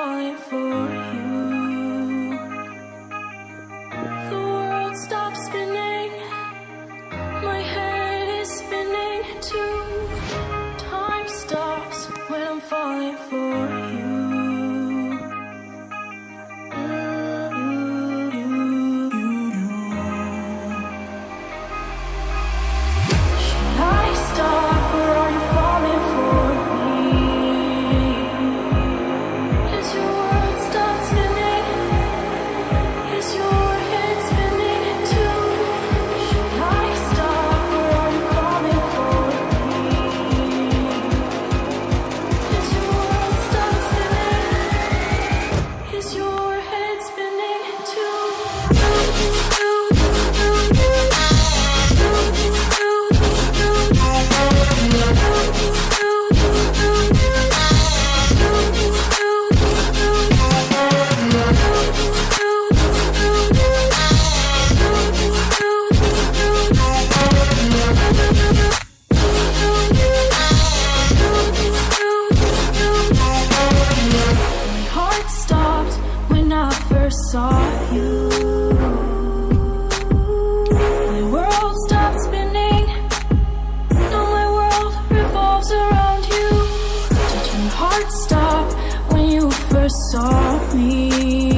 falling for you. The world stops spinning, my head is spinning too. Time stops when I'm falling for you. Should I stop or are you falling for me? Is your world stop spinning? Is your head spinning too? Should I stop or are you falling for me? Is your world stop spinning? Is your head spinning too? My heart stopped when I first saw you. My world stopped spinning. Now my world revolves around you. Did your heart stop when you first saw me?